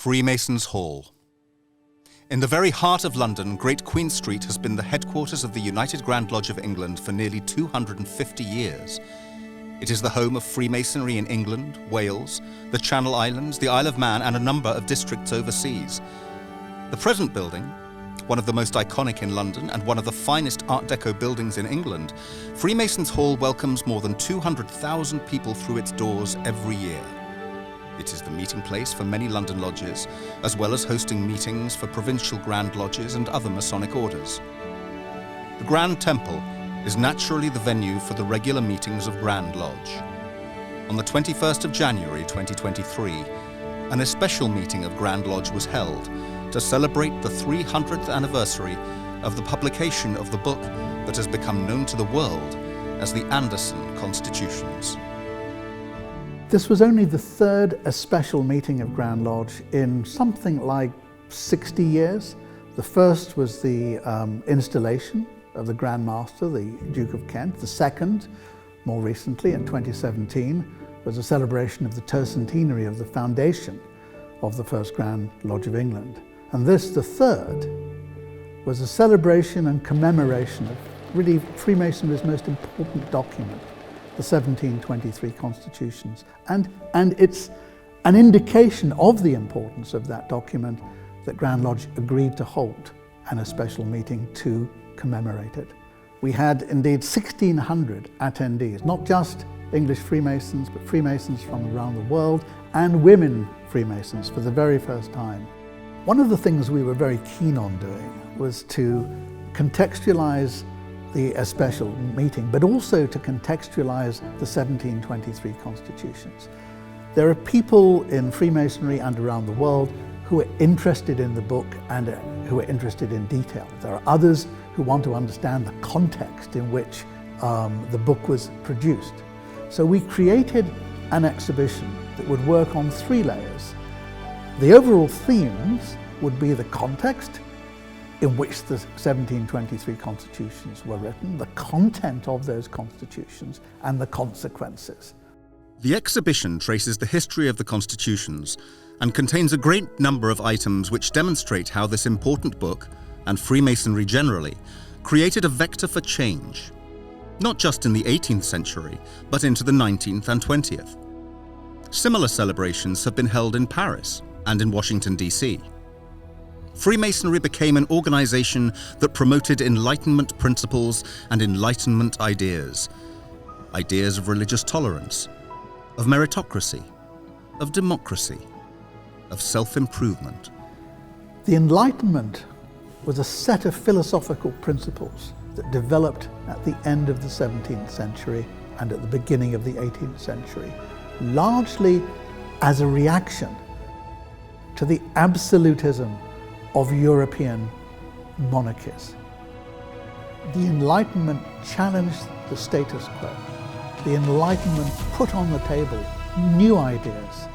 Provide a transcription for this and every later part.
Freemasons' Hall. In the very heart of London, Great Queen Street has been the headquarters of the United Grand Lodge of England for nearly 250 years. It is the home of Freemasonry in England, Wales, the Channel Islands, the Isle of Man, and a number of districts overseas. The present building, one of the most iconic in London and one of the finest Art Deco buildings in England, Freemasons' Hall welcomes more than 200,000 people through its doors every year. It is the meeting place for many London lodges, as well as hosting meetings for provincial Grand Lodges and other Masonic orders. The Grand Temple is naturally the venue for the regular meetings of Grand Lodge. On the 21st of January 2023, an especial meeting of Grand Lodge was held to celebrate the 300th anniversary of the publication of the book that has become known to the world as the Anderson Constitutions. This was only the third especial meeting of Grand Lodge in something like 60 years. The first was the installation of the Grand Master, the Duke of Kent. The second, more recently in 2017, was a celebration of the tercentenary of the foundation of the first Grand Lodge of England. And this, the third, was a celebration and commemoration of really Freemasonry's most important document, the 1723 Constitutions. And it's an indication of the importance of that document that Grand Lodge agreed to hold a special meeting to commemorate it. We had indeed 1,600 attendees, not just English Freemasons, but Freemasons from around the world and women Freemasons for the very first time. One of the things we were very keen on doing was to contextualize the special meeting, but also to contextualize the 1723 Constitutions. There are people in Freemasonry and around the world who are interested in the book and who are interested in detail. There are others who want to understand the context in which the book was produced. So we created an exhibition that would work on three layers. The overall themes would be the context in which the 1723 constitutions were written, the content of those constitutions, and the consequences. The exhibition traces the history of the constitutions and contains a great number of items which demonstrate how this important book, and Freemasonry generally, created a vector for change, not just in the 18th century, but into the 19th and 20th. Similar celebrations have been held in Paris and in Washington, D.C. Freemasonry became an organization that promoted Enlightenment principles and Enlightenment ideas. Ideas of religious tolerance, of meritocracy, of democracy, of self-improvement. The Enlightenment was a set of philosophical principles that developed at the end of the 17th century and at the beginning of the 18th century, largely as a reaction to the absolutism of European monarchies. The Enlightenment challenged the status quo. The Enlightenment put on the table new ideas,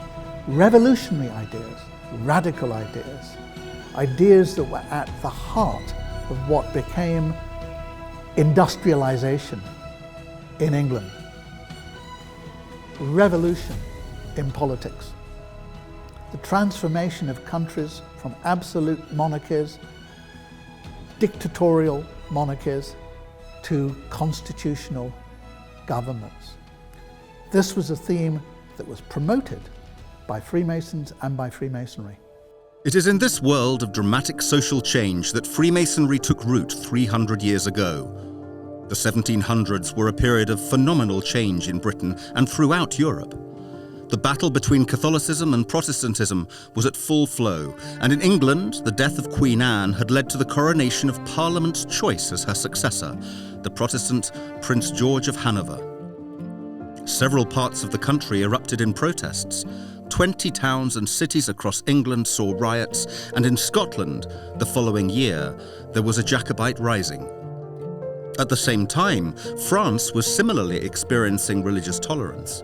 revolutionary ideas, radical ideas, ideas that were at the heart of what became industrialization in England, revolution in politics, the transformation of countries from absolute monarchies, dictatorial monarchies, to constitutional governments. This was a theme that was promoted by Freemasons and by Freemasonry. It is in this world of dramatic social change that Freemasonry took root 300 years ago. The 1700s were a period of phenomenal change in Britain and throughout Europe. The battle between Catholicism and Protestantism was at full flow, and in England, the death of Queen Anne had led to the coronation of Parliament's choice as her successor, the Protestant Prince George of Hanover. Several parts of the country erupted in protests. 20 towns and cities across England saw riots, and in Scotland, the following year, there was a Jacobite rising. At the same time, France was similarly experiencing religious tolerance.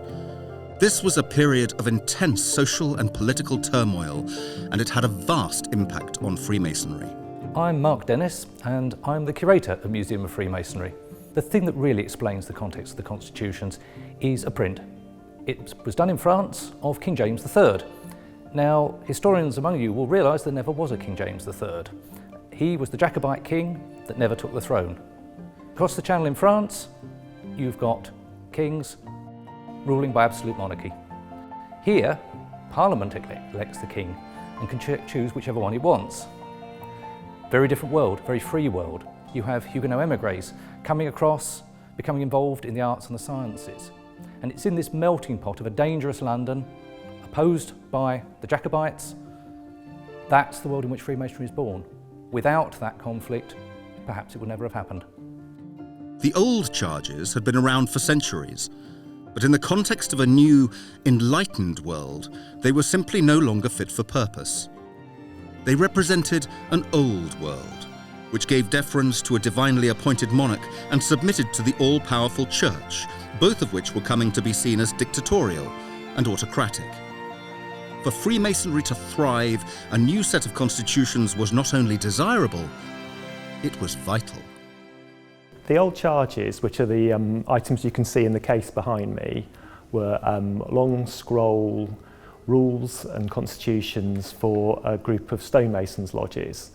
This was a period of intense social and political turmoil, and it had a vast impact on Freemasonry. I'm Mark Dennis, and I'm the curator at Museum of Freemasonry. The thing that really explains the context of the constitutions is a print. It was done in France of King James III. Now, historians among you will realise there never was a King James III. He was the Jacobite king that never took the throne. Across the Channel in France, you've got kings ruling by absolute monarchy. Here, Parliament elects the king and can choose whichever one it wants. Very different world, very free world. You have Huguenot émigrés coming across, becoming involved in the arts and the sciences. And it's in this melting pot of a dangerous London, opposed by the Jacobites, that's the world in which Freemasonry is born. Without that conflict, perhaps it would never have happened. The old charges had been around for centuries, but in the context of a new, enlightened world, they were simply no longer fit for purpose. They represented an old world, which gave deference to a divinely appointed monarch and submitted to the all-powerful church, both of which were coming to be seen as dictatorial and autocratic. For Freemasonry to thrive, a new set of constitutions was not only desirable, it was vital. The old charges, which are the items you can see in the case behind me, were long scroll rules and constitutions for a group of stonemasons lodges.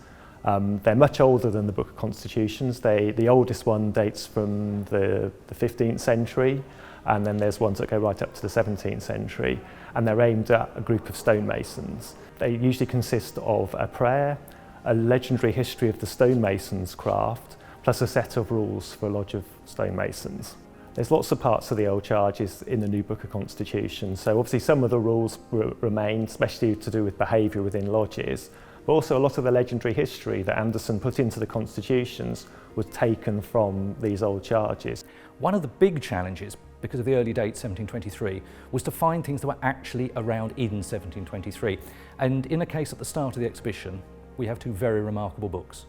They're much older than the Book of Constitutions. The oldest one dates from the 15th century, and then there's ones that go right up to the 17th century, and they're aimed at a group of stonemasons. They usually consist of a prayer, a legendary history of the stonemason's craft, plus a set of rules for a lodge of stonemasons. There's lots of parts of the old charges in the new Book of Constitution, so obviously some of the rules remain, especially to do with behaviour within lodges, but also a lot of the legendary history that Anderson put into the constitutions was taken from these old charges. One of the big challenges, because of the early date 1723, was to find things that were actually around in 1723. And in a case at the start of the exhibition, we have two very remarkable books,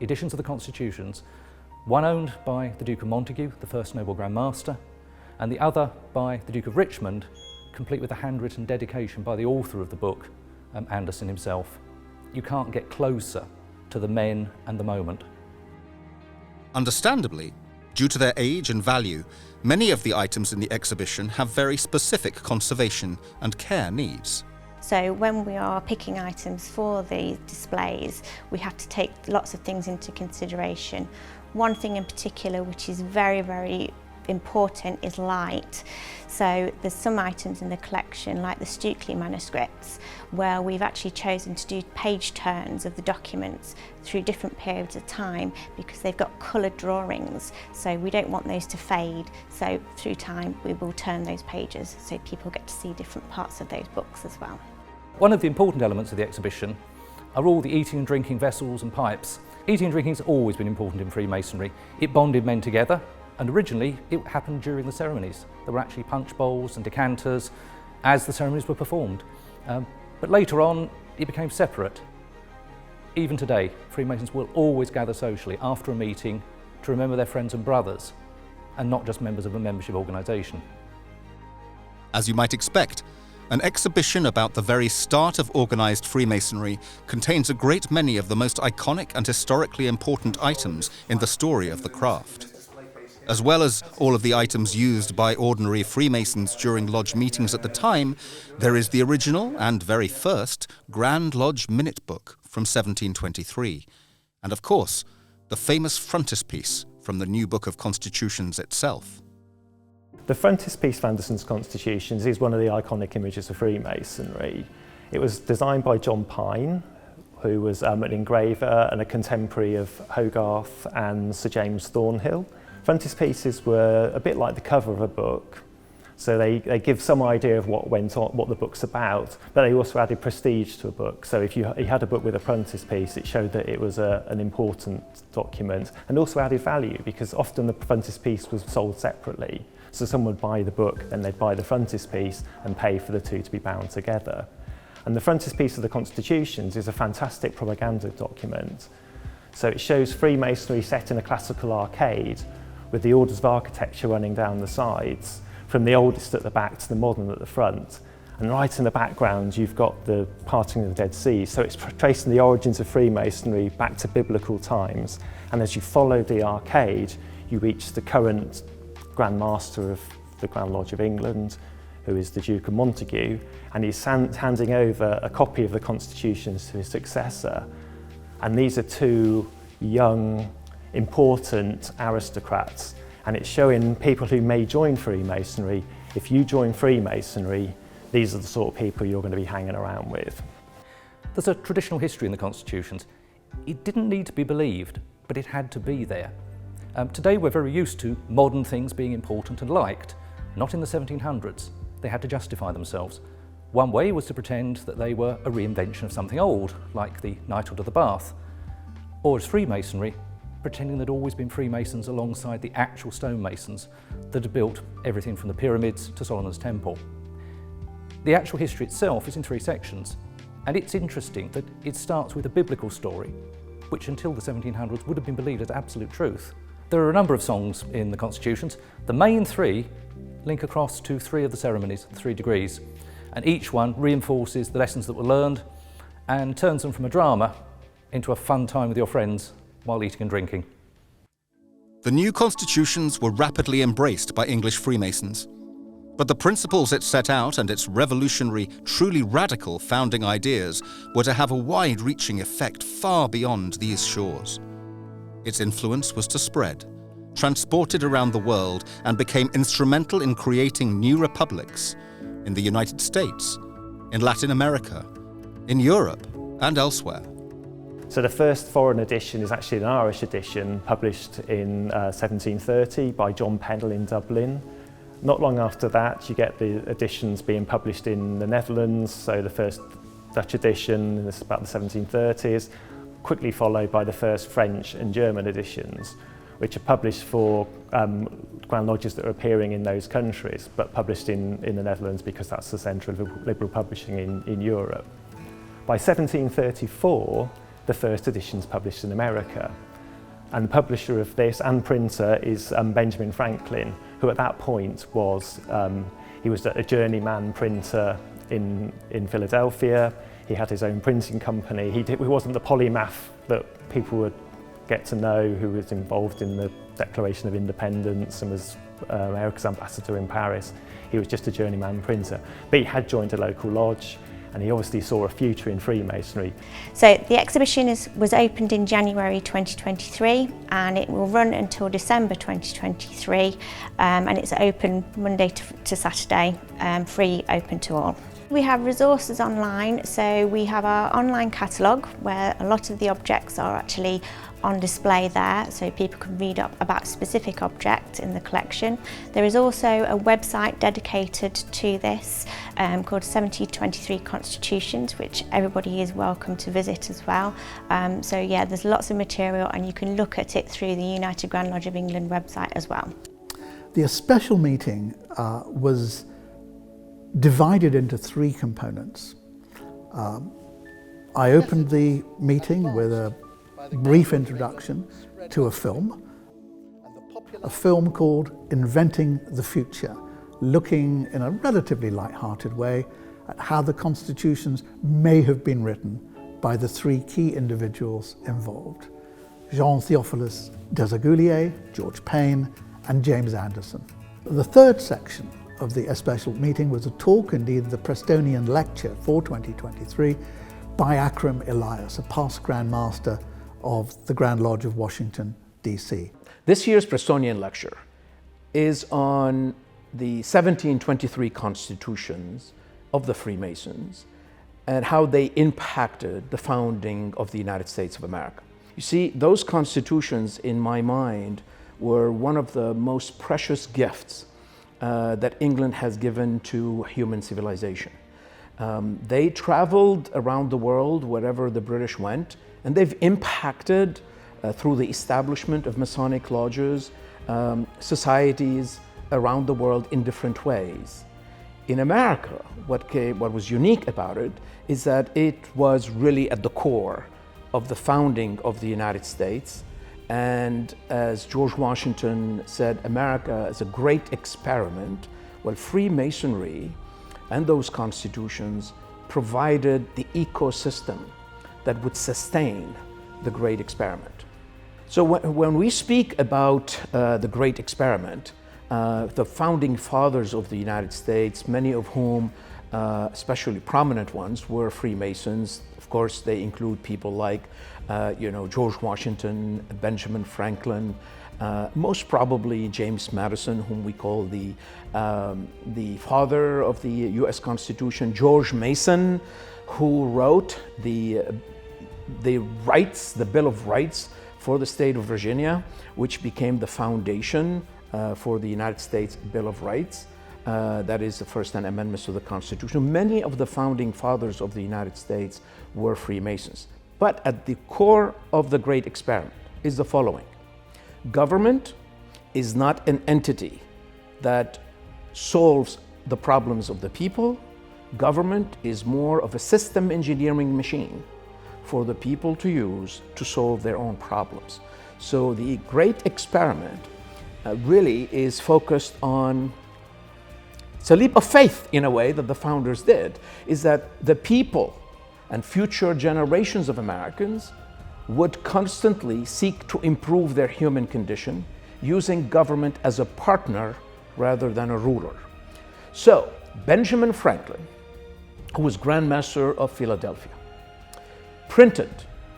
editions of the constitutions, one owned by the Duke of Montagu, the first noble Grand Master, and the other by the Duke of Richmond, complete with a handwritten dedication by the author of the book, Anderson himself. You can't get closer to the men and the moment. Understandably, due to their age and value, many of the items in the exhibition have very specific conservation and care needs. So when we are picking items for the displays, we have to take lots of things into consideration. One thing in particular which is very, very important is light. So there's some items in the collection, like the Stukely manuscripts, where we've actually chosen to do page turns of the documents through different periods of time because they've got coloured drawings, so we don't want those to fade. So through time we will turn those pages so people get to see different parts of those books as well. One of the important elements of the exhibition are all the eating and drinking vessels and pipes. Eating and drinking has always been important in Freemasonry. It bonded men together, and originally it happened during the ceremonies. There were actually punch bowls and decanters as the ceremonies were performed. But later on it became separate. Even today, Freemasons will always gather socially after a meeting to remember their friends and brothers, and not just members of a membership organisation. As you might expect, an exhibition about the very start of organised Freemasonry contains a great many of the most iconic and historically important items in the story of the craft. As well as all of the items used by ordinary Freemasons during lodge meetings at the time, there is the original and very first Grand Lodge Minute Book from 1723, and of course, the famous frontispiece from the new Book of Constitutions itself. The frontispiece of Anderson's Constitutions is one of the iconic images of Freemasonry. It was designed by John Pine, who was an engraver and a contemporary of Hogarth and Sir James Thornhill. Frontispieces were a bit like the cover of a book, so they give some idea of what went on, what the book's about, but they also added prestige to a book. So if you had a book with a frontispiece, it showed that it was an important document, and also added value, because often the frontispiece was sold separately. So someone would buy the book, then they'd buy the frontispiece and pay for the two to be bound together. And the frontispiece of the Constitutions is a fantastic propaganda document. So it shows Freemasonry set in a classical arcade with the orders of architecture running down the sides, from the oldest at the back to the modern at the front. And right in the background, you've got the parting of the Dead Sea. So it's tracing the origins of Freemasonry back to biblical times. And as you follow the arcade, you reach the current Grand Master of the Grand Lodge of England, who is the Duke of Montagu, and he's handing over a copy of the constitutions to his successor. And these are two young, important aristocrats, and it's showing people who may join Freemasonry, if you join Freemasonry, these are the sort of people you're going to be hanging around with. There's a traditional history in the constitutions. It didn't need to be believed, but it had to be there. Today we're very used to modern things being important and liked. Not in the 1700s. They had to justify themselves. One way was to pretend that they were a reinvention of something old, like the knighthood of the Bath. Or as Freemasonry, pretending there'd always been Freemasons alongside the actual stonemasons that had built everything from the pyramids to Solomon's Temple. The actual history itself is in 3 sections, and it's interesting that it starts with a biblical story, which until the 1700s would have been believed as absolute truth. There are a number of songs in the constitutions. The main 3 link across to 3 of the ceremonies, 3 degrees, and each one reinforces the lessons that were learned and turns them from a drama into a fun time with your friends while eating and drinking. The new constitutions were rapidly embraced by English Freemasons. But the principles it set out and its revolutionary, truly radical founding ideas were to have a wide-reaching effect far beyond these shores. Its influence was to spread, transported around the world, and became instrumental in creating new republics in the United States, in Latin America, in Europe, and elsewhere. So the first foreign edition is actually an Irish edition published in 1730 by John Pennell in Dublin. Not long after that, you get the editions being published in the Netherlands, so the first Dutch edition, this is about the 1730s, quickly followed by the first French and German editions, which are published for Grand Lodges that are appearing in those countries, but published in the Netherlands because that's the centre of liberal publishing in Europe. By 1734, the first edition is published in America. And the publisher of this and printer is Benjamin Franklin, who at that point was, he was a journeyman printer in Philadelphia. He had his own printing company. He wasn't the polymath that people would get to know, who was involved in the Declaration of Independence and was America's ambassador in Paris. He was just a journeyman printer. But he had joined a local lodge, and he obviously saw a future in Freemasonry. So the exhibition was opened in January 2023, and it will run until December 2023, and it's open Monday to Saturday, free, open to all. We have resources online, so we have our online catalogue where a lot of the objects are actually on display there, so people can read up about specific objects in the collection. There is also a website dedicated to this called 1723 Constitutions, which everybody is welcome to visit as well. So yeah, there's lots of material, and you can look at it through the United Grand Lodge of England website as well. The special meeting was divided into 3 components. I opened the meeting with a brief introduction to a film called Inventing the Future, looking in a relatively light-hearted way at how the constitutions may have been written by the 3 key individuals involved: Jean Theophilus Desaguliers, George Payne, and James Anderson. The 3rd section of the special meeting was a talk, indeed the Prestonian lecture for 2023, by Akram Elias, a past Grand Master of the Grand Lodge of Washington, D.C. This year's Prestonian lecture is on the 1723 constitutions of the Freemasons and how they impacted the founding of the United States of America. You see, those constitutions, in my mind, were one of the most precious gifts that England has given to human civilization. They traveled around the world wherever the British went, and they've impacted, through the establishment of Masonic lodges, societies around the world in different ways. In America, what was unique about it is that it was really at the core of the founding of the United States. And as George Washington said, America is a great experiment. Well, Freemasonry and those constitutions provided the ecosystem that would sustain the great experiment. So when we speak about the great experiment, the founding fathers of the United States, many of whom, especially prominent ones, were Freemasons. Of course, they include people like, George Washington, Benjamin Franklin, most probably James Madison, whom we call the father of the U.S. Constitution, George Mason, who wrote the Bill of Rights for the state of Virginia, which became the foundation for the United States Bill of Rights. That is the first 10 amendments to the Constitution. Many of the founding fathers of the United States were Freemasons. But at the core of the great experiment is the following. Government is not an entity that solves the problems of the people. Government is more of a system engineering machine for the people to use to solve their own problems. So the great experiment really is focused on, it's a leap of faith in a way that the founders did, is that the people and future generations of Americans would constantly seek to improve their human condition using government as a partner rather than a ruler. So Benjamin Franklin, who was Grand Master of Philadelphia, printed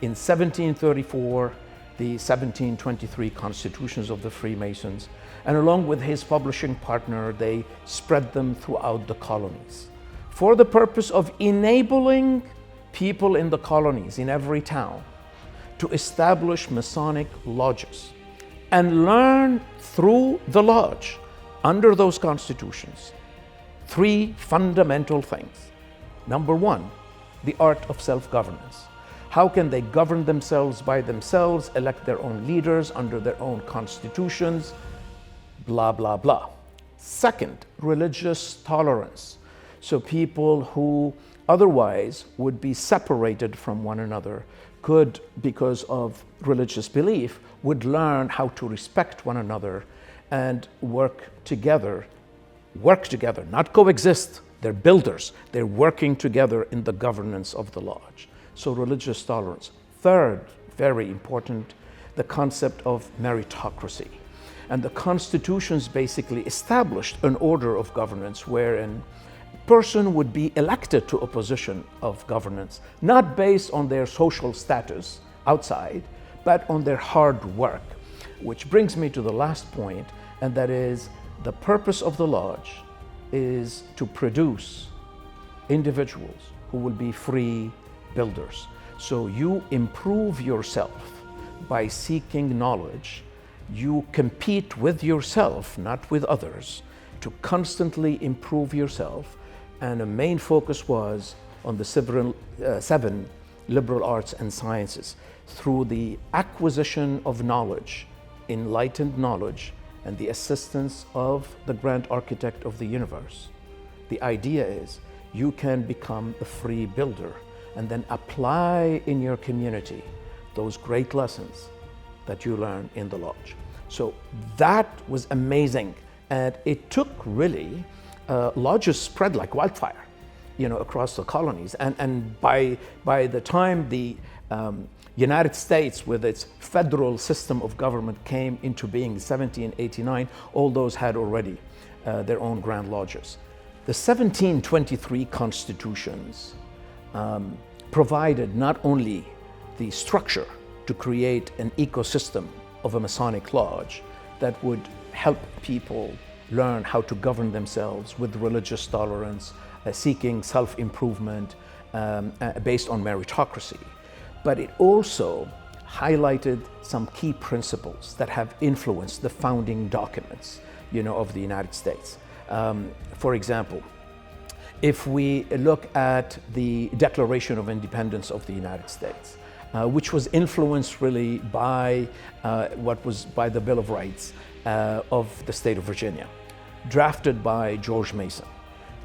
in 1734 the 1723 constitutions of the Freemasons, and along with his publishing partner, they spread them throughout the colonies for the purpose of enabling people in the colonies, in every town, to establish Masonic lodges and learn through the lodge, under those constitutions, three fundamental things. Number one, the art of self-governance. How can they govern themselves by themselves, elect their own leaders under their own constitutions, blah, blah, blah. Second, religious tolerance. So people who otherwise would be separated from one another could, because of religious belief, would learn how to respect one another and work together, not coexist. They're builders. They're working together in the governance of the lodge. So religious tolerance. Third, very important, the concept of meritocracy. And the constitutions basically established an order of governance wherein a person would be elected to a position of governance, not based on their social status outside, but on their hard work. Which brings me to the last point, and that is the purpose of the lodge is to produce individuals who will be free builders. So you improve yourself by seeking knowledge. You compete with yourself, not with others, to constantly improve yourself. And the main focus was on the seven liberal arts and sciences through the acquisition of knowledge, enlightened knowledge, and the assistance of the grand architect of the universe. The idea is you can become a free builder and then apply in your community those great lessons that you learn in the lodge. So that was amazing. And it took really, lodges spread like wildfire, across the colonies. And by the time the United States, with its federal system of government, came into being in 1789, all those had already their own grand lodges. The 1723 constitutions provided not only the structure to create an ecosystem of a Masonic lodge that would help people learn how to govern themselves with religious tolerance, seeking self-improvement based on meritocracy, but it also highlighted some key principles that have influenced the founding documents, of the United States. For example, if we look at the Declaration of Independence of the United States, which was influenced really by by the Bill of Rights of the state of Virginia, drafted by George Mason,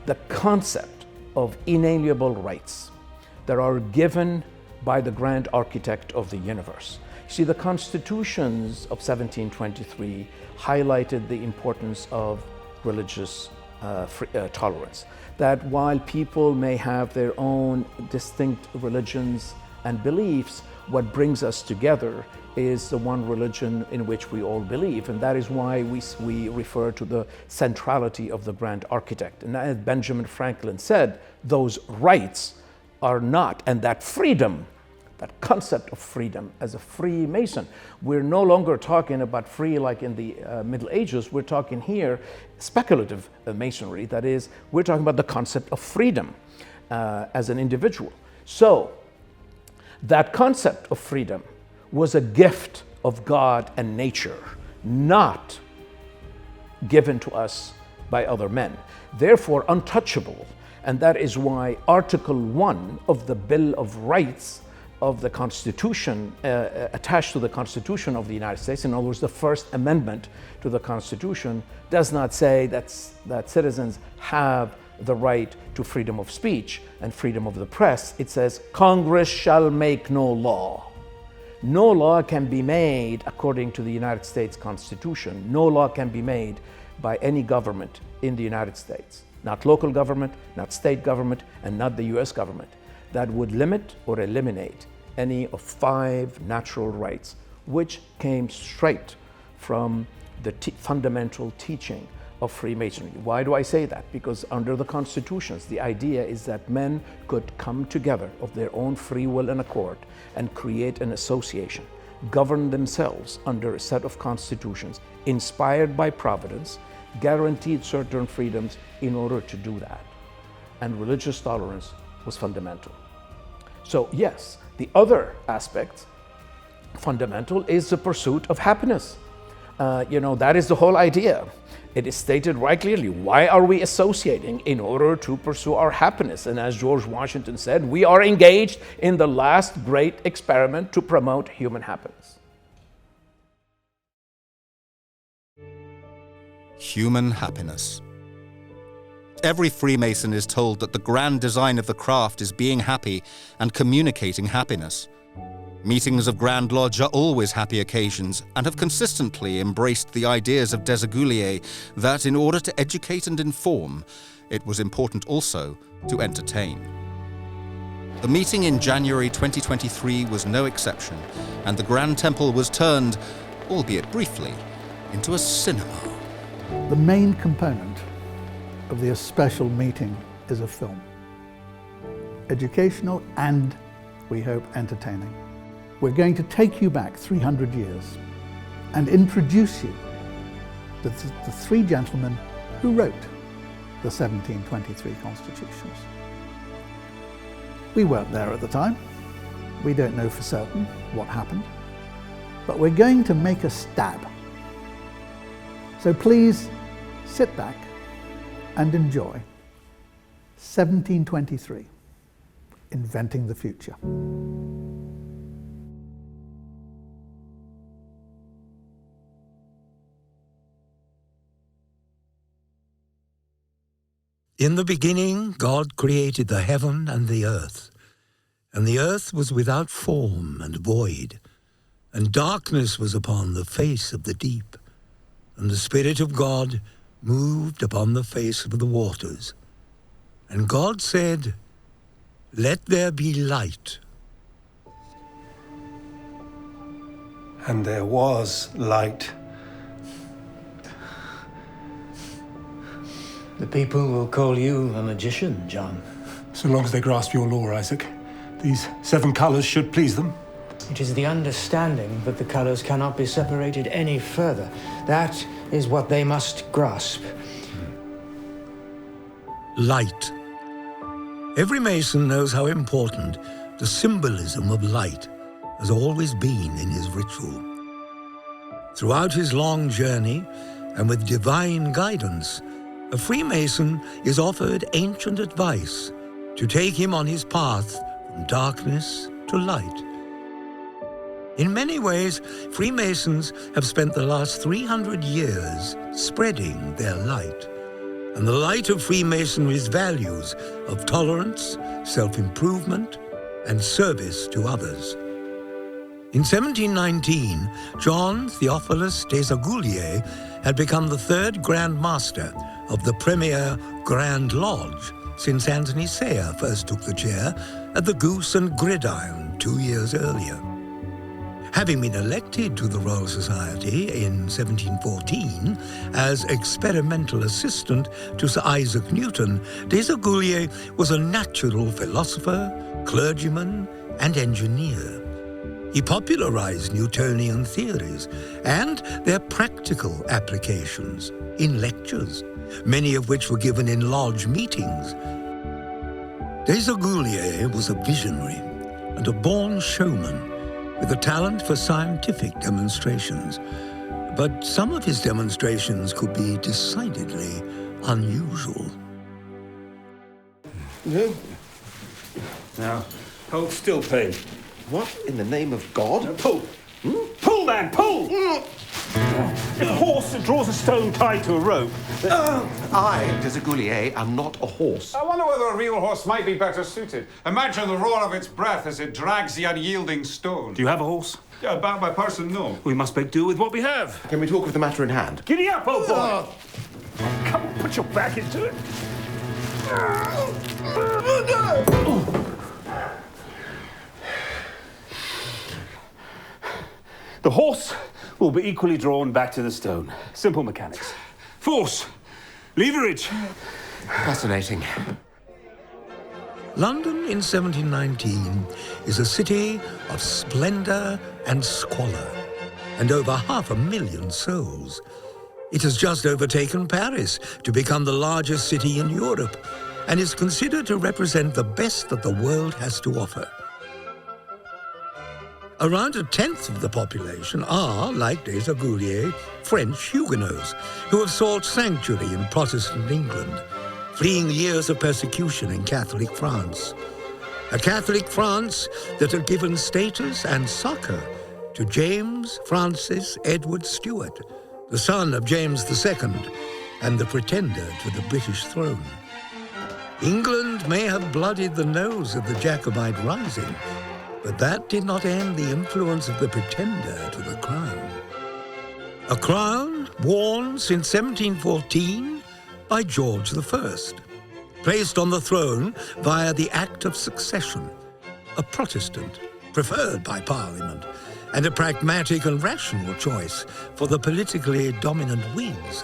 the concept of inalienable rights that are given by the grand architect of the universe. See, the constitutions of 1723 highlighted the importance of religious tolerance, that while people may have their own distinct religions and beliefs, what brings us together is the one religion in which we all believe, and that is why we refer to the centrality of the grand architect. And as Benjamin Franklin said, those rights are not, and that freedom, that concept of freedom as a Freemason, we're no longer talking about free like in the Middle Ages. We're talking here speculative Masonry. That is, we're talking about the concept of freedom as an individual. So that concept of freedom was a gift of God and nature, not given to us by other men. Therefore, untouchable. And that is why Article 1 of the Bill of Rights of the Constitution, attached to the Constitution of the United States, in other words, the First Amendment to the Constitution, does not say that citizens have the right to freedom of speech and freedom of the press. It says, Congress shall make no law. No law can be made according to the United States Constitution. No law can be made by any government in the United States. Not local government, not state government, and not the US government. That would limit or eliminate any of 5 natural rights, which came straight from the fundamental teaching of Freemasonry. Why do I say that? Because under the constitutions, the idea is that men could come together of their own free will and accord and create an association, govern themselves under a set of constitutions inspired by providence, guaranteed certain freedoms in order to do that. And religious tolerance was fundamental. So yes, the other aspect, fundamental, is the pursuit of happiness. That is the whole idea. It is stated right clearly. Why are we associating? In order to pursue our happiness. And as George Washington said, we are engaged in the last great experiment to promote human happiness. Human happiness. Every Freemason is told that the grand design of the craft is being happy and communicating happiness. Meetings of Grand Lodge are always happy occasions and have consistently embraced the ideas of Desaguliers that in order to educate and inform, it was important also to entertain. The meeting in January 2023 was no exception, and the Grand Temple was turned, albeit briefly, into a cinema. The main component of the special meeting is a film. Educational and, we hope, entertaining. We're going to take you back 300 years and introduce you to the 3 gentlemen who wrote the 1723 constitutions. We weren't there at the time. We don't know for certain what happened, but we're going to make a stab. So please sit back and enjoy 1723, Inventing the Future. In the beginning, God created the heaven and the earth was without form and void, and darkness was upon the face of the deep, and the Spirit of God moved upon the face of the waters. And God said, "Let there be light." And there was light. The people will call you a magician, John. So long as they grasp your law, Isaac. These 7 colors should please them. It is the understanding that the colors cannot be separated any further. That is what they must grasp. Light. Every Mason knows how important the symbolism of light has always been in his ritual. Throughout his long journey, and with divine guidance, a Freemason is offered ancient advice to take him on his path from darkness to light. In many ways, Freemasons have spent the last 300 years spreading their light, and the light of Freemasonry's values of tolerance, self-improvement, and service to others. In 1719, John Theophilus Desaguliers had become the 3rd Grand Master of the premier Grand Lodge since Anthony Sayer first took the chair at the Goose and Gridiron 2 years earlier. Having been elected to the Royal Society in 1714 as experimental assistant to Sir Isaac Newton, Desaguliers was a natural philosopher, clergyman, and engineer. He popularized Newtonian theories and their practical applications in lectures, many of which were given in lodge meetings. Desaguliers was a visionary and a born showman with a talent for scientific demonstrations, but some of his demonstrations could be decidedly unusual. Now, hold still, Payne. What in the name of God? Pull! Pull, man, pull! If a horse draws a stone tied to a rope... I, Desaguliers, am not a horse. I wonder whether a real horse might be better suited. Imagine the roar of its breath as it drags the unyielding stone. Do you have a horse? Yeah, about my person, no. We must make do with what we have. Can we talk of the matter in hand? Giddy up, old boy! Come on, put your back into it. The horse will be equally drawn back to the stone. Simple mechanics. Force. Leverage. Fascinating. London in 1719 is a city of splendor and squalor, and over 500,000 souls. It has just overtaken Paris to become the largest city in Europe, and is considered to represent the best that the world has to offer. Around 1/10 of the population are, like Desaguliers, French Huguenots, who have sought sanctuary in Protestant England, fleeing years of persecution in Catholic France. A Catholic France that had given status and succor to James Francis Edward Stuart, the son of James II and the pretender to the British throne. England may have bloodied the nose of the Jacobite rising, but that did not end the influence of the pretender to the crown. A crown worn since 1714 by George I, placed on the throne via the Act of Succession, a Protestant, preferred by Parliament, and a pragmatic and rational choice for the politically dominant Whigs,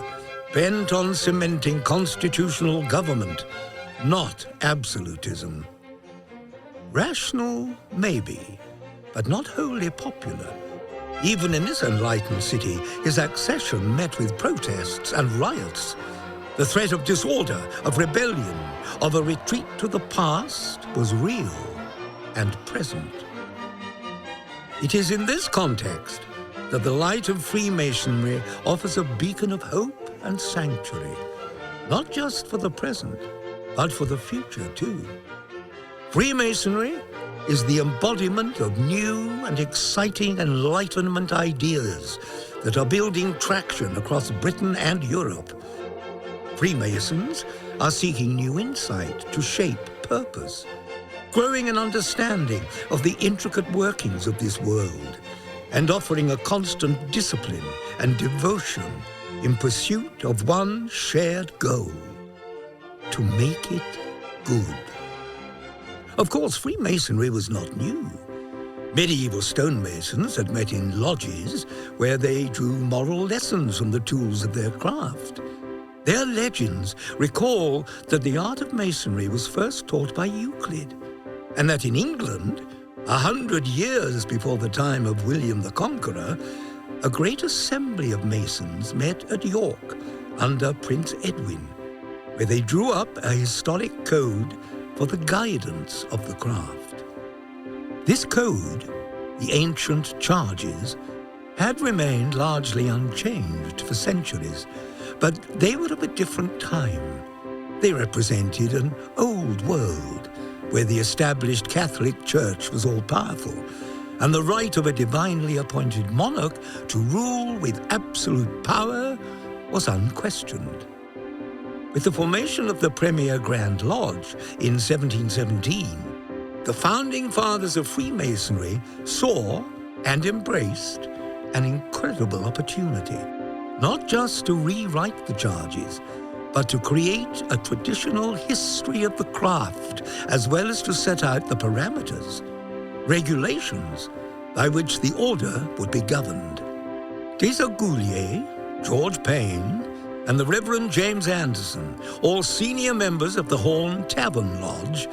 bent on cementing constitutional government, not absolutism. Rational, maybe, but not wholly popular. Even in this enlightened city, his accession met with protests and riots. The threat of disorder, of rebellion, of a retreat to the past was real and present. It is in this context that the light of Freemasonry offers a beacon of hope and sanctuary, not just for the present, but for the future too. Freemasonry is the embodiment of new and exciting Enlightenment ideas that are building traction across Britain and Europe. Freemasons are seeking new insight to shape purpose, growing an understanding of the intricate workings of this world, and offering a constant discipline and devotion in pursuit of one shared goal: to make it good. Of course, Freemasonry was not new. Medieval stonemasons had met in lodges where they drew moral lessons from the tools of their craft. Their legends recall that the art of masonry was first taught by Euclid, and that in England, 100 years before the time of William the Conqueror, a great assembly of masons met at York under Prince Edwin, where they drew up a historic code for the guidance of the craft. This code, the ancient charges, had remained largely unchanged for centuries, but they were of a different time. They represented an old world where the established Catholic Church was all-powerful, and the right of a divinely appointed monarch to rule with absolute power was unquestioned. With the formation of the Premier Grand Lodge in 1717, the founding fathers of Freemasonry saw and embraced an incredible opportunity, not just to rewrite the charges, but to create a traditional history of the craft, as well as to set out the parameters, regulations, by which the order would be governed. Desaguliers, George Payne, and the Reverend James Anderson, all senior members of the Horn Tavern Lodge,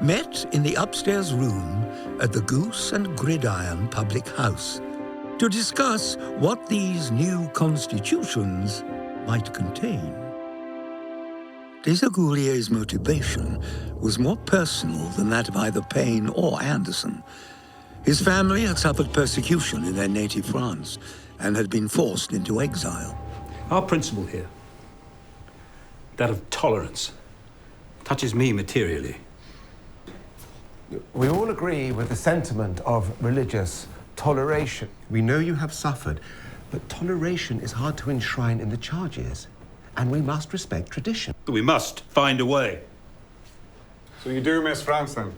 met in the upstairs room at the Goose and Gridiron Public House to discuss what these new constitutions might contain. Desaguliers' motivation was more personal than that of either Payne or Anderson. His family had suffered persecution in their native France and had been forced into exile. Our principle here, that of tolerance, touches me materially. We all agree with the sentiment of religious toleration. We know you have suffered, but toleration is hard to enshrine in the charges, and we must respect tradition. We must find a way. So you do miss France, then?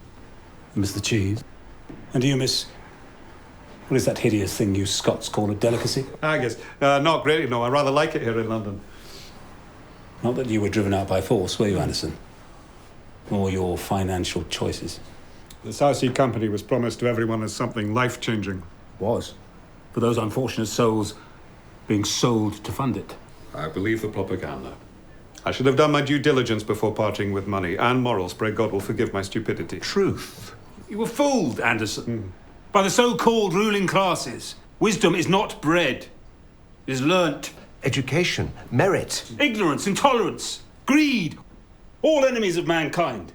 Miss the cheese. And do you miss... what is that hideous thing you Scots call a delicacy? I guess. Not greatly, no. I rather like it here in London. Not that you were driven out by force, were you, Anderson? Or your financial choices? The South Sea Company was promised to everyone as something life-changing. Was. For those unfortunate souls being sold to fund it. I believe the propaganda. I should have done my due diligence before parting with money and morals. Pray God will forgive my stupidity. Truth. You were fooled, Anderson, by the so-called ruling classes. Wisdom is not bred. It is learnt. Education, merit. Ignorance, intolerance, greed, all enemies of mankind.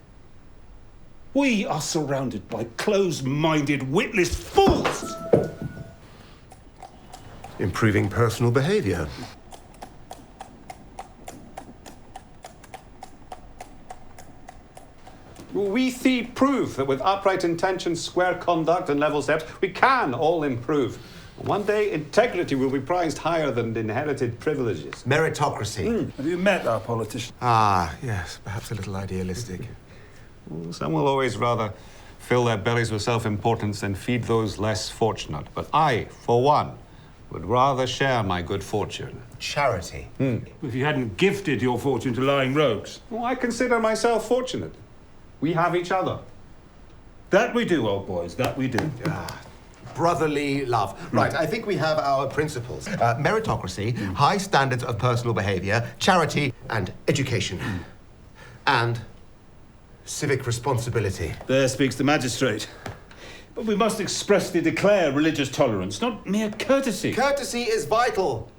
We are surrounded by closed-minded, witless fools. Improving personal behavior. We see proof that with upright intentions, square conduct, and level steps, we can all improve. One day, integrity will be prized higher than inherited privileges. Meritocracy. Have you met our politician? Ah, yes, perhaps a little idealistic. Some will always rather fill their bellies with self-importance than feed those less fortunate. But I, for one, would rather share my good fortune. Charity. If you hadn't gifted your fortune to lying rogues. Well, I consider myself fortunate. We have each other. That we do, old boys, that we do. Brotherly love. Right, I think we have our principles. Meritocracy, high standards of personal behavior, charity, and education. And civic responsibility. There speaks the magistrate. But we must expressly declare religious tolerance, not mere courtesy. Courtesy is vital.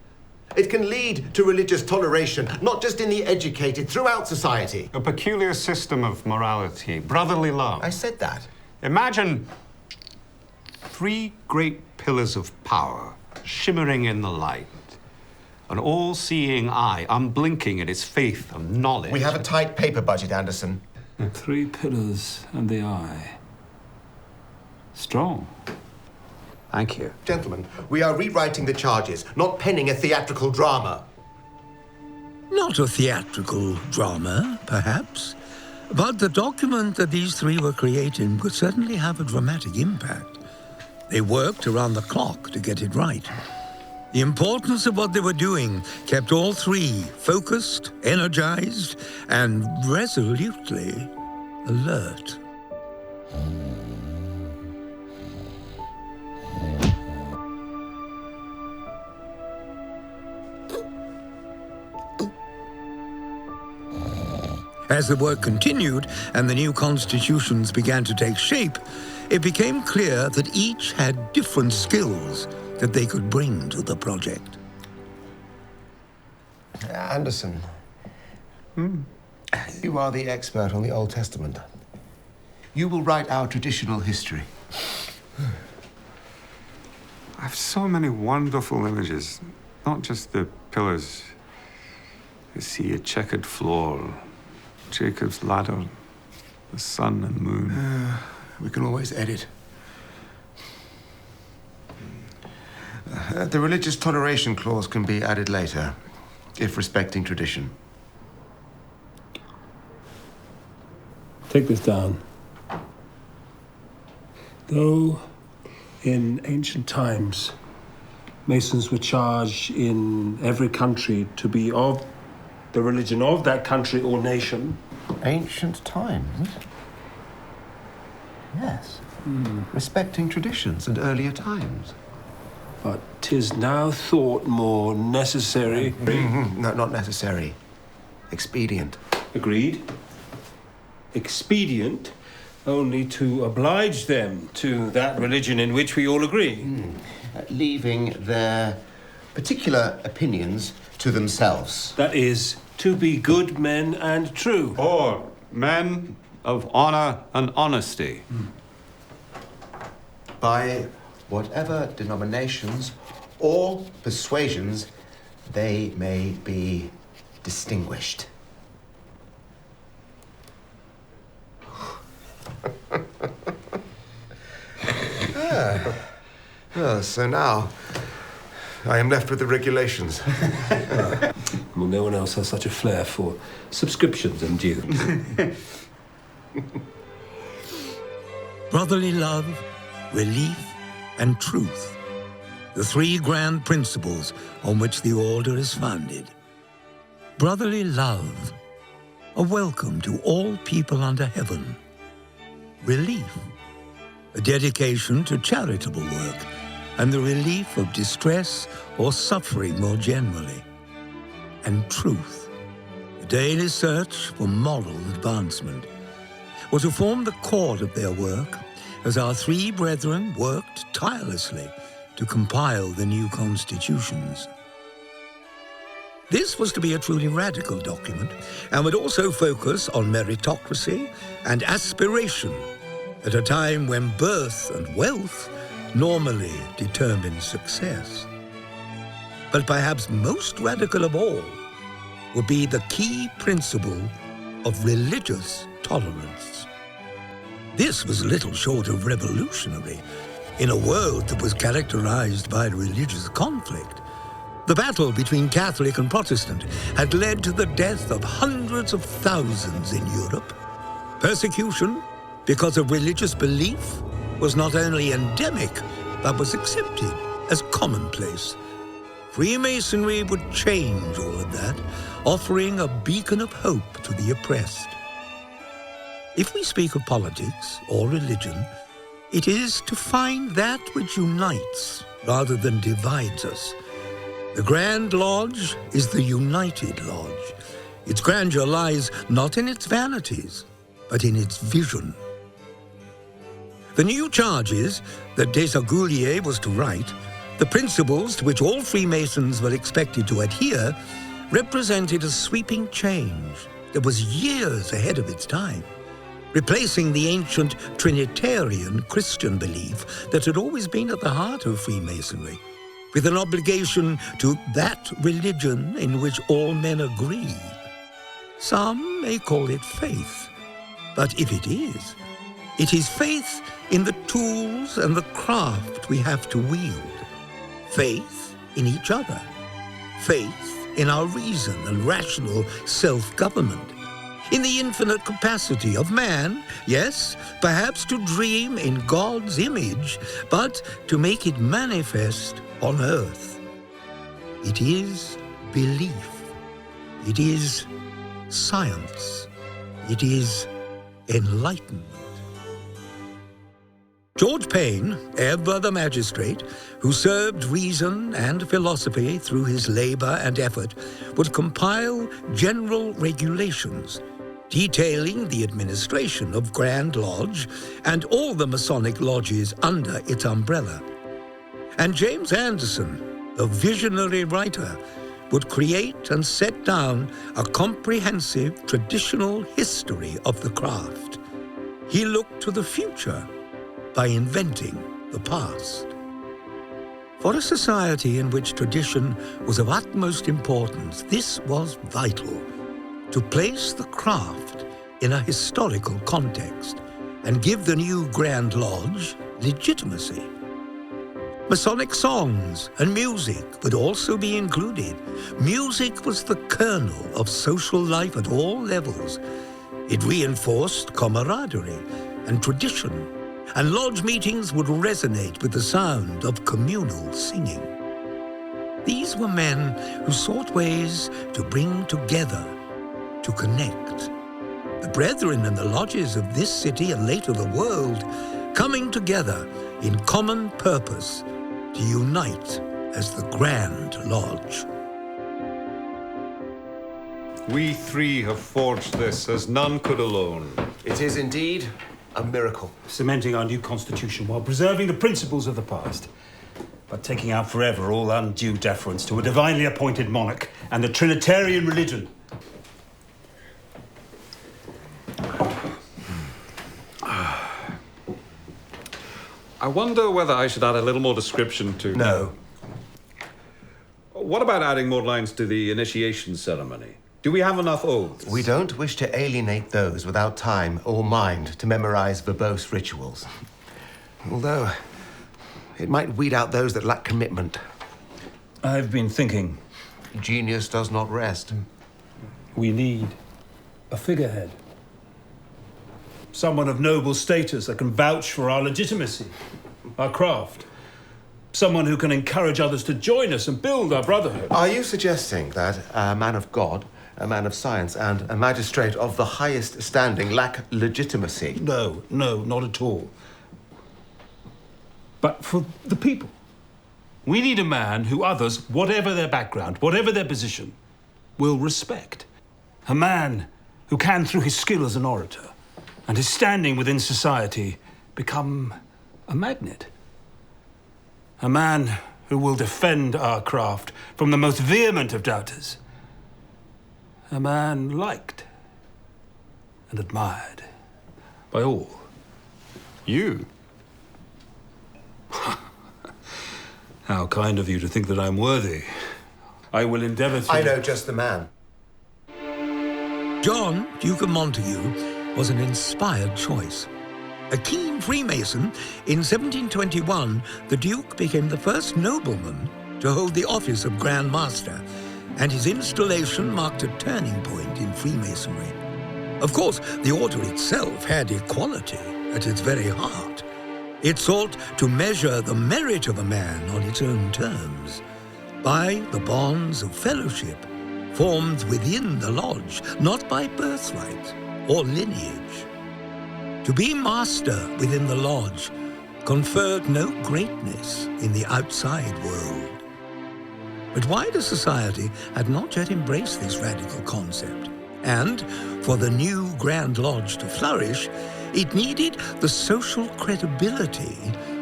It can lead to religious toleration, not just in the educated, throughout society. A peculiar system of morality, brotherly love. I said that. Imagine 3 great pillars of power shimmering in the light. An all-seeing eye, unblinking in its faith and knowledge. We have a tight paper budget, Anderson. 3 pillars and the eye. Strong. Thank you. Gentlemen, we are rewriting the charges, not penning a theatrical drama. Not a theatrical drama, perhaps, but the document that these 3 were creating would certainly have a dramatic impact. They worked around the clock to get it right. The importance of what they were doing kept all 3 focused, energized, and resolutely alert. As the work continued and the new constitutions began to take shape, it became clear that each had different skills that they could bring to the project. Anderson, you are the expert on the Old Testament. You will write our traditional history. I have so many wonderful images, not just the pillars. I see a checkered floor, Jacob's ladder, the sun and moon. We can always edit. The religious toleration clause can be added later, if respecting tradition. Take this down. Though in ancient times, Masons were charged in every country to be of the religion of that country or nation. Ancient times? Yes. respecting traditions and earlier times. But 'tis now thought more necessary. No, not necessary. Expedient. Agreed. Expedient only to oblige them to that religion in which we all agree. Leaving their particular opinions to themselves. That is, to be good men and true. Or men of honor and honesty. By whatever denominations or persuasions they may be distinguished. So now I am left with the regulations. Well, no one else has such a flair for subscriptions and dues. Brotherly love, relief, and truth, the three grand principles on which the order is founded. Brotherly love, a welcome to all people under heaven. Relief, a dedication to charitable work and the relief of distress or suffering more generally. And truth, a daily search for moral advancement, were to form the core of their work as our three brethren worked tirelessly to compile the new constitutions. This was to be a truly radical document and would also focus on meritocracy and aspiration at a time when birth and wealth normally determine success. But perhaps most radical of all would be the key principle of religious tolerance. This was little short of revolutionary in a world that was characterized by religious conflict. The battle between Catholic and Protestant had led to the death of hundreds of thousands in Europe. Persecution because of religious belief was not only endemic, but was accepted as commonplace. Freemasonry would change all of that, offering a beacon of hope to the oppressed. If we speak of politics or religion, it is to find that which unites rather than divides us. The Grand Lodge is the United Lodge. Its grandeur lies not in its vanities, but in its vision. The new charges that Desaguliers was to write, the principles to which all Freemasons were expected to adhere, represented a sweeping change that was years ahead of its time, replacing the ancient Trinitarian Christian belief that had always been at the heart of Freemasonry, with an obligation to that religion in which all men agree. Some may call it faith, but if it is faith in the tools and the craft we have to wield. Faith in each other. Faith in our reason and rational self-government. In the infinite capacity of man, yes, perhaps to dream in God's image, but to make it manifest on earth. It is belief. It is science. It is enlightenment. George Payne, ever the magistrate, who served reason and philosophy through his labor and effort, would compile general regulations detailing the administration of Grand Lodge and all the Masonic lodges under its umbrella. And James Anderson, the visionary writer, would create and set down a comprehensive traditional history of the craft. He looked to the future by inventing the past. For a society in which tradition was of utmost importance, this was vital, to place the craft in a historical context and give the new Grand Lodge legitimacy. Masonic songs and music would also be included. Music was the kernel of social life at all levels. It reinforced camaraderie and tradition, and lodge meetings would resonate with the sound of communal singing. These were men who sought ways to bring together, to connect. The brethren in the lodges of this city and later the world coming together in common purpose to unite as the Grand Lodge. We three have forged this as none could alone. It is indeed a miracle. Cementing our new constitution while preserving the principles of the past, but taking out forever all undue deference to a divinely appointed monarch and the Trinitarian religion. I wonder whether I should add a little more description to... No. What about adding more lines to the initiation ceremony? Do we have enough oaths? We don't wish to alienate those without time or mind to memorize verbose rituals. Although, it might weed out those that lack commitment. I've been thinking. Genius does not rest. We need a figurehead. Someone of noble status that can vouch for our legitimacy, our craft. Someone who can encourage others to join us and build our brotherhood. Are you suggesting that a man of God, a man of science, and a magistrate of the highest standing lack legitimacy? No, not at all. But for the people. We need a man who others, whatever their background, whatever their position, will respect. A man who can, through his skill as an orator and his standing within society, become a magnet. A man who will defend our craft from the most vehement of doubters. A man liked and admired by all. You? How kind of you to think that I'm worthy. I will endeavour to... I know just the man. John, Duke of Montague, was an inspired choice. A keen Freemason, in 1721, the Duke became the first nobleman to hold the office of Grand Master, and his installation marked a turning point in Freemasonry. Of course, the order itself had equality at its very heart. It sought to measure the merit of a man on its own terms, by the bonds of fellowship formed within the lodge, not by birthright or lineage. To be master within the lodge conferred no greatness in the outside world. But wider society had not yet embraced this radical concept, and for the new Grand Lodge to flourish, it needed the social credibility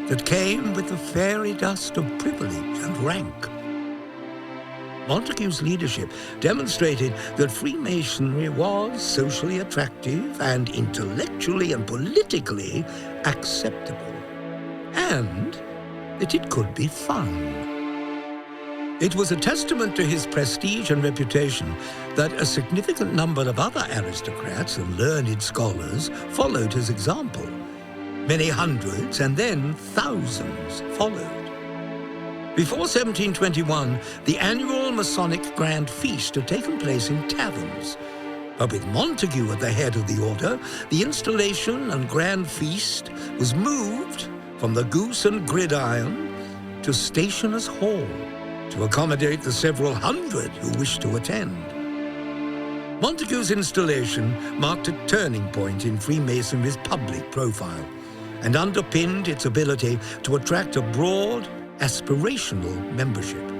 that came with the fairy dust of privilege and rank. Montague's leadership demonstrated that Freemasonry was socially attractive and intellectually and politically acceptable, and that it could be fun. It was a testament to his prestige and reputation that a significant number of other aristocrats and learned scholars followed his example. Many hundreds and then thousands followed. Before 1721, the annual Masonic Grand Feast had taken place in taverns. But with Montague at the head of the order, the installation and Grand Feast was moved from the Goose and Gridiron to Stationers' Hall to accommodate the several hundred who wished to attend. Montague's installation marked a turning point in Freemasonry's public profile and underpinned its ability to attract a broad, aspirational membership.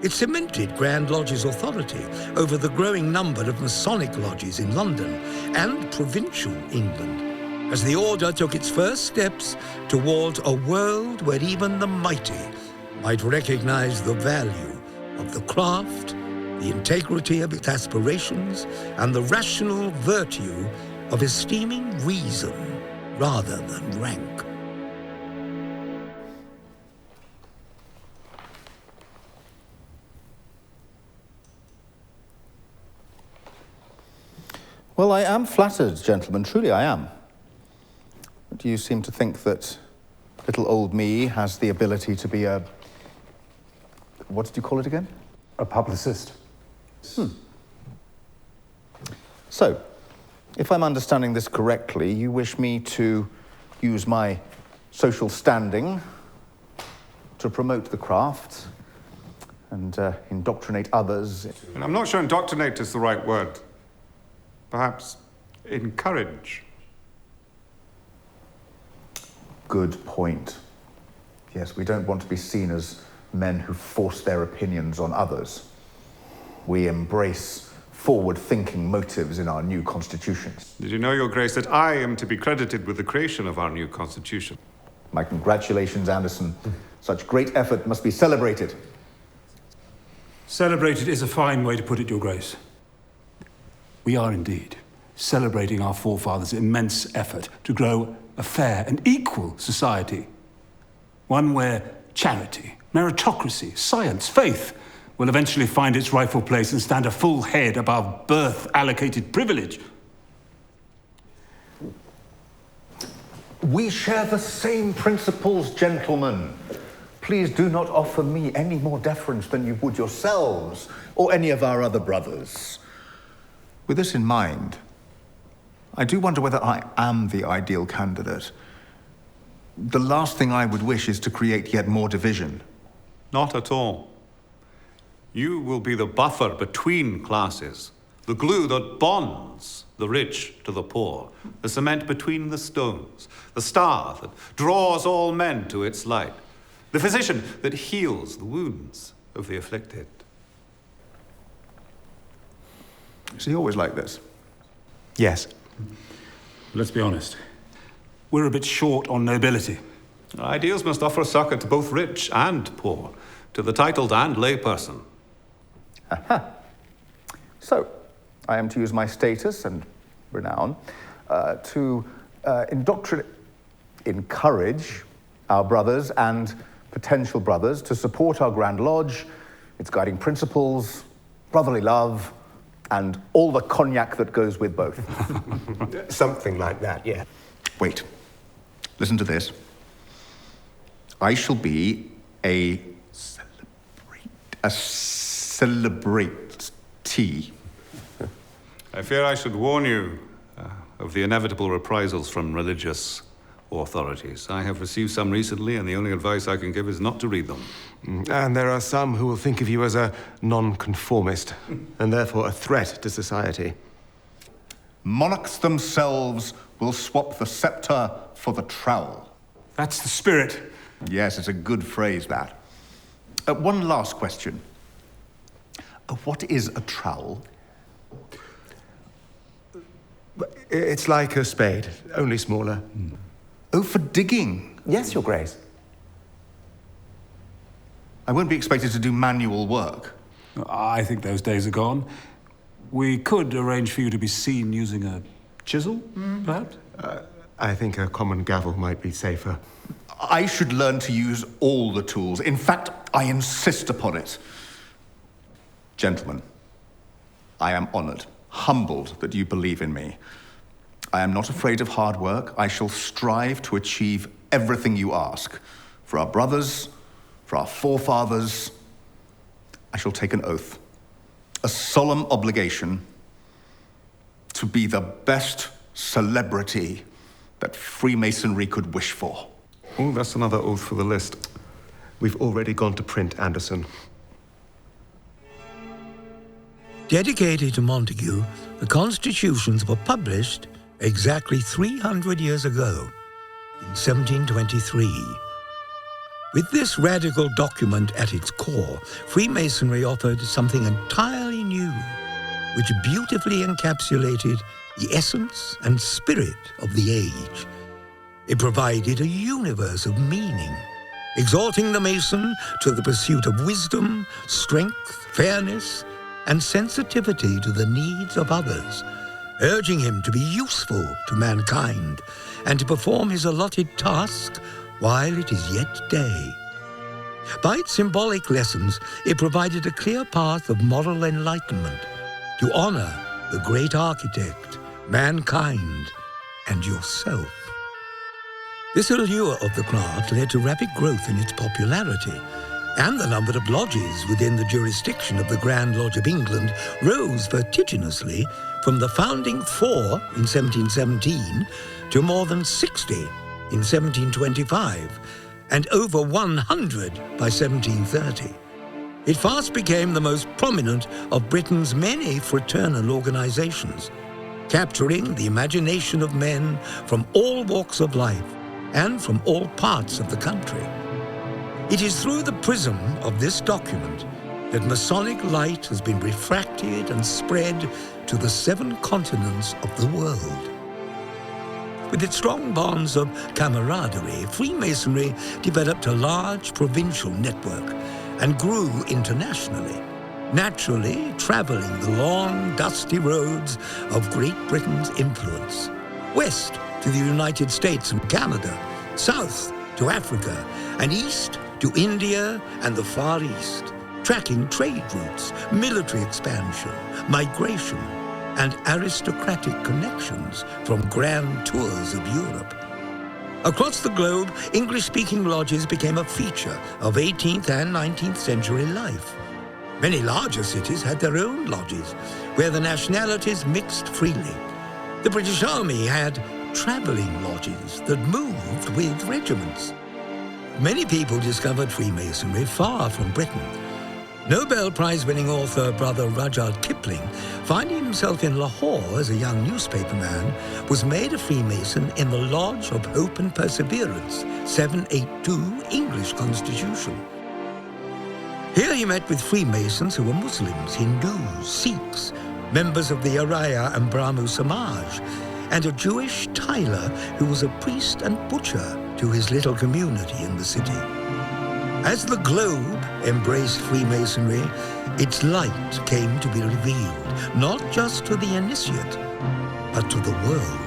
It cemented Grand Lodge's authority over the growing number of Masonic lodges in London and provincial England, as the order took its first steps towards a world where even the mighty might recognize the value of the craft, the integrity of its aspirations, and the rational virtue of esteeming reason rather than rank. Well, I am flattered, gentlemen, truly I am. Do you seem to think that little old me has the ability to be a... what did you call it again? A publicist. So, if I'm understanding this correctly, you wish me to use my social standing to promote the craft and indoctrinate others. And I'm not sure indoctrinate is the right word. Perhaps encourage. good point. Yes, we don't want to be seen as men who force their opinions on others. We embrace forward-thinking motives in our new constitutions. Did you know, Your Grace, that I am to be credited with the creation of our new constitution? My congratulations, Anderson. Such great effort must be celebrated. Celebrated is a fine way to put it, Your Grace. We are indeed celebrating our forefathers' immense effort to grow a fair and equal society. One where charity, meritocracy, science, faith will eventually find its rightful place and stand a full head above birth-allocated privilege. We share the same principles, gentlemen. Please do not offer me any more deference than you would yourselves or any of our other brothers. With this in mind, I do wonder whether I am the ideal candidate. The last thing I would wish is to create yet more division. Not at all. You will be the buffer between classes, the glue that bonds the rich to the poor, the cement between the stones, the star that draws all men to its light, the physician that heals the wounds of the afflicted. Is he always like this? Yes. Let's be honest. We're a bit short on nobility. Our ideals must offer succor to both rich and poor, to the titled and layperson. Aha. So, I am to use my status and renown to encourage our brothers and potential brothers to support our Grand Lodge, its guiding principles, brotherly love, and all the cognac that goes with both. Something like that, yeah. Wait. Listen to this. I shall be a celebrate-tee. I fear I should warn you of the inevitable reprisals from religious authorities. I have received some recently, and the only advice I can give is not to read them. And there are some who will think of you as a non-conformist, and therefore a threat to society. Monarchs themselves will swap the scepter for the trowel. That's the spirit. Yes, it's a good phrase, that. One last question. What is a trowel? It's like a spade, only smaller. Oh, for digging? Yes, Your Grace. I won't be expected to do manual work. I think those days are gone. We could arrange for you to be seen using a chisel, perhaps? I think a common gavel might be safer. I should learn to use all the tools. In fact, I insist upon it. Gentlemen, I am honored, humbled that you believe in me. I am not afraid of hard work. I shall strive to achieve everything you ask. For our brothers, for our forefathers, I shall take an oath, a solemn obligation to be the best celebrity that Freemasonry could wish for. Oh, that's another oath for the list. We've already gone to print, Anderson. Dedicated to Montague, the constitutions were published exactly 300 years ago, in 1723. With this radical document at its core, Freemasonry offered something entirely new, which beautifully encapsulated the essence and spirit of the age. It provided a universe of meaning, exalting the Mason to the pursuit of wisdom, strength, fairness, and sensitivity to the needs of others, urging him to be useful to mankind and to perform his allotted task while it is yet day. By its symbolic lessons, it provided a clear path of moral enlightenment to honor the great architect, mankind, and yourself. This allure of the craft led to rapid growth in its popularity, and the number of lodges within the jurisdiction of the Grand Lodge of England rose vertiginously from the founding 4 in 1717 to more than 60 in 1725, and over 100 by 1730. It fast became the most prominent of Britain's many fraternal organizations, capturing the imagination of men from all walks of life and from all parts of the country. It is through the prism of this document that Masonic light has been refracted and spread to the 7 continents of the world. With its strong bonds of camaraderie, Freemasonry developed a large provincial network and grew internationally, naturally traveling the long, dusty roads of Great Britain's influence, west to the United States and Canada, south to Africa, and east to India and the Far East, tracking trade routes, military expansion, migration, and aristocratic connections from grand tours of Europe. Across the globe, English-speaking lodges became a feature of 18th and 19th century life. Many larger cities had their own lodges, where the nationalities mixed freely. The British Army had traveling lodges that moved with regiments. Many people discovered Freemasonry far from Britain. Nobel Prize-winning author Brother Rudyard Kipling, finding himself in Lahore as a young newspaperman, was made a Freemason in the Lodge of Hope and Perseverance, 782 English Constitution. Here he met with Freemasons who were Muslims, Hindus, Sikhs, members of the Arya and Brahmo Samaj, and a Jewish tailor who was a priest and butcher to his little community in the city. As the globe embraced Freemasonry, its light came to be revealed, not just to the initiate, but to the world.